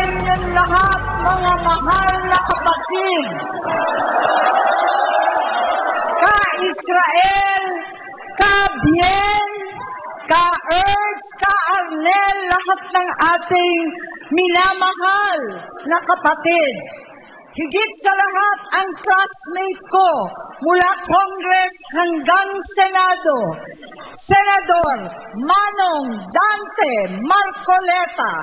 inyong lahat, mga mahal na kapatid. Ka-Israel, ka-Bien, ka-Erz, ka-Arnel, lahat ng ating minamahal na kapatid. Higit sa lahat ang classmate ko mula Congress hanggang Senado, Senador Manong Dante Marcoleta.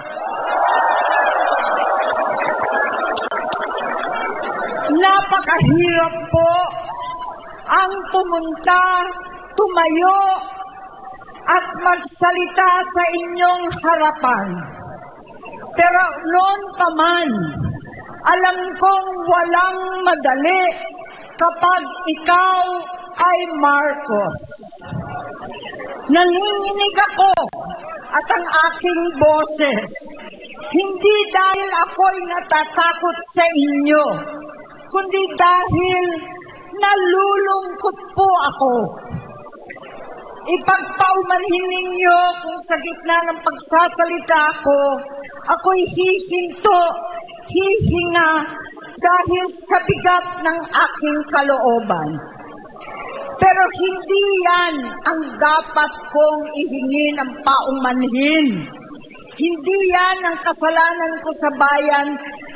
Napakahirap po ang pumunta, tumayo at magsalita sa inyong harapan. Pero noon pa man, alam kong walang madali kapag ikaw ay Marcos. Nanginginig ako at ang aking boses, hindi dahil ako'y natatakot sa inyo, kundi dahil nalulungkot po ako. Ipagpaumanhin ninyo kung sa gitna ng pagsasalita ko, ako'y hihinga dahil sa bigat ng aking kalooban. Pero hindi yan ang dapat kong ihingi ng paumanhin. Hindi yan ang kasalanan ko sa bayan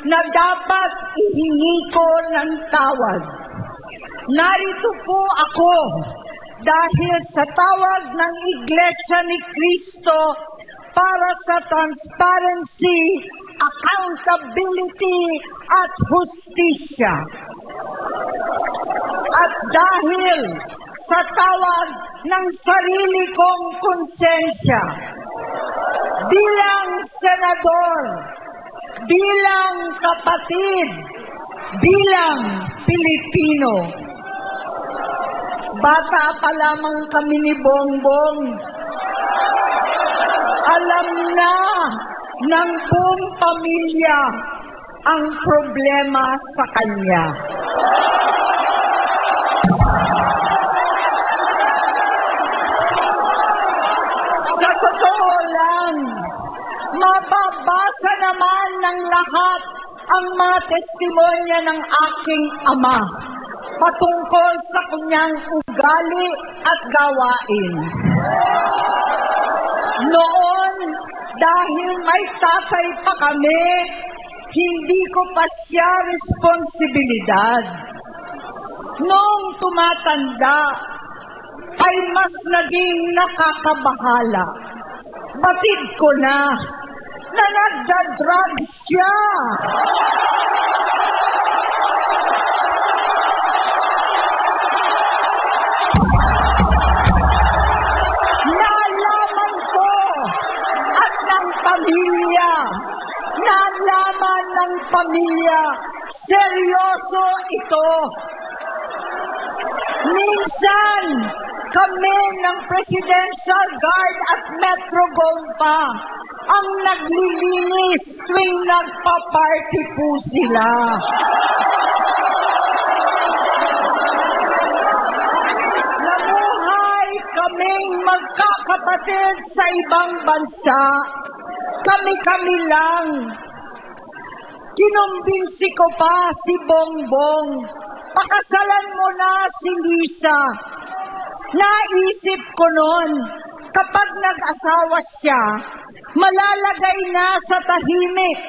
na dapat ihingi ko ng tawad. Narito po ako dahil sa tawag ng Iglesia ni Cristo para sa transparency, accountability at hustisya. At dahil sa tawag ng sarili kong konsensya, bilang senador, bilang kapatid, bilang Pilipino. Bata pa lamang kami ni Bongbong. Alam na ng buong pamilya ang problema sa kanya. Sa totoo lang, mababasa naman ng lahat ang mga testimonya ng aking ama patungkol sa kanyang ugali at gawain. Noon, dahil may tatay pa kami, hindi ko pa siya responsibilidad. Noong tumatanda, ay mas naging nakakabahala. Batid ko na nagda-drug siya. Nalaman ng pamilya, seryoso ito. Minsan, kami ng Presidential Guard at Metro Gompa ang naglilinis tuwing nagpa-party po sila. Namuhay kaming magkakapatid sa ibang bansa. Kami-kami lang. Kinumbinsi ko pa si Bongbong. Pakasalan mo na si Lisa. Naisip ko noon, kapag nag-asawa siya, malalagay na sa tahimik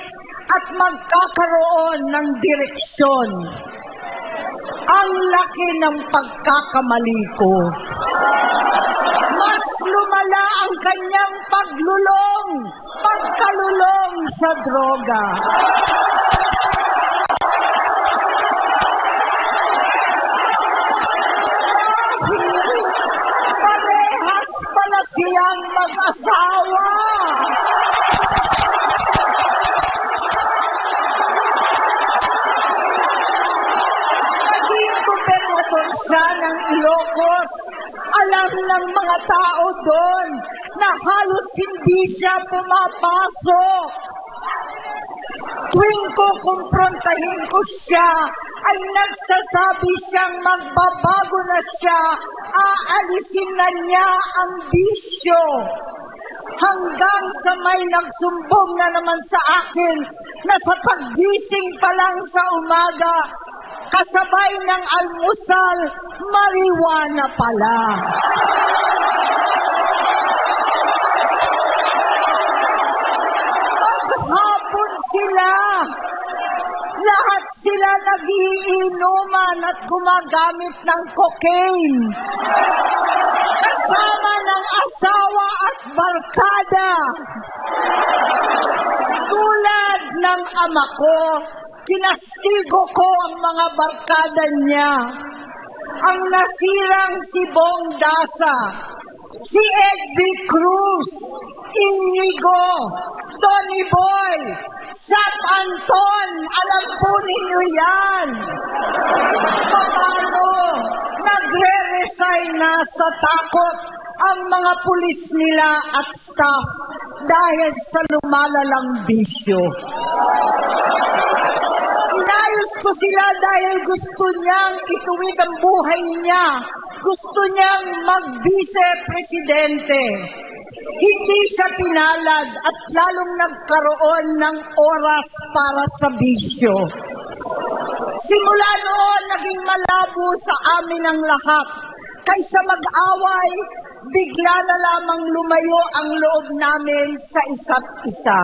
at magkakaroon ng direksyon. Ang laki ng pagkakamali ko. Mas lumala ang kanyang pagkalulong sa droga. Parehas pala silang mag-asawa. Naging gobernador siya ng Ilocos. Alam ng mga tao doon na halos hindi siya pumapasok. Tuwing kukumprontahin ko siya, ay nagsasabi siyang magbabago na siya, aalisin na niya ang bisyo. hanggang sa may nagsumbong na naman sa akin na sa paggising pa lang sa umaga, kasabay ng almusal, marijuana pala. Hapon sila. Lahat sila nagiinuman at gumagamit ng cocaine. Kasama ng asawa at barkada. Tulad ng ama ko, kinastigo ko ang mga barkada niya. Ang nasirang si Bong Dasa, si Edby Cruz, Inigo, Tony Boy, Sat Anton, alam po ninyo yan. Paano nagre-resign na sa takot ang mga pulis nila at staff dahil sa lumalalang bisyo. Inayos ko sila dahil gusto niyang ituwid ang buhay niya. Gusto niyang mag-vice-presidente. Hindi siya pinalad at lalong nagkaroon ng oras para sa bisyo. Simula noon, naging malabo sa amin ang lahat. Kaysa mag-away, bigla na lamang lumayo ang loob namin sa isa't isa.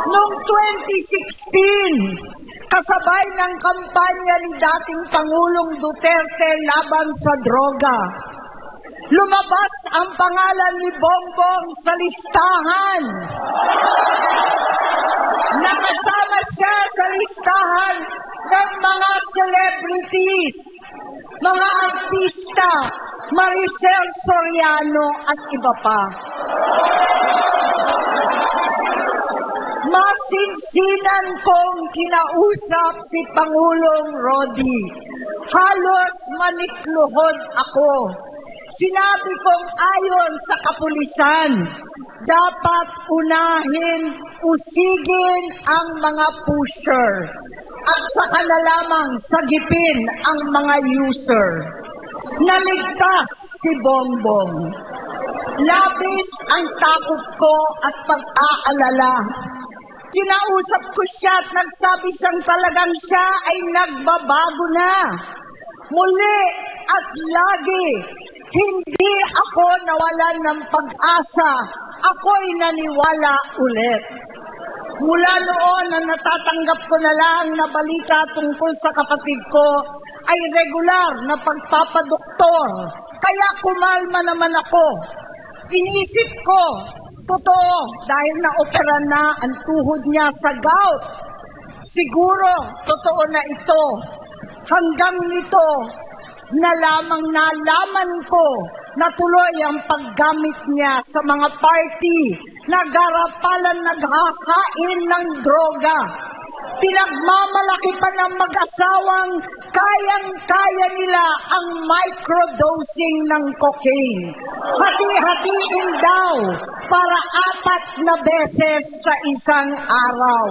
Noong 2016, kasabay ng kampanya ni dating Pangulong Duterte laban sa droga, lumabas ang pangalan ni Bongbong sa listahan. Nakasama siya sa listahan ng mga celebrities, mga artista, Maricel Soriano at iba pa. Masinsinan kong kinausap si Pangulong Rodi. Halos manikluhod ako. Sinabi kong ayon sa kapulisan, dapat unahin, usigin ang mga pusher at saka na lamang sagipin ang mga user. Naligtas si Bongbong. Labis ang takot ko at pag-aalala. Kinausap ko siya at nagsabi siyang talagang siya ay nagbabago na. Muli at lagi, hindi ako nawalan ng pag-asa. Ako'y naniwala ulit. Mula noon na natatanggap ko na lang na balita tungkol sa kapatid ko ay regular na pagpapadoktor. Kaya kumalma naman ako. Inisip ko, totoo, dahil na-opera na ang tuhod niya sa gout. Siguro, totoo na ito. Hanggang nito, na lamang nalaman ko na tuloy ang paggamit niya sa mga party na garapalan naghakain ng droga. Pinagmamalaki pa ng mag-asawang kayang-kaya nila ang microdosing ng cocaine. Hati-hatiin daw para 4 na beses sa isang araw.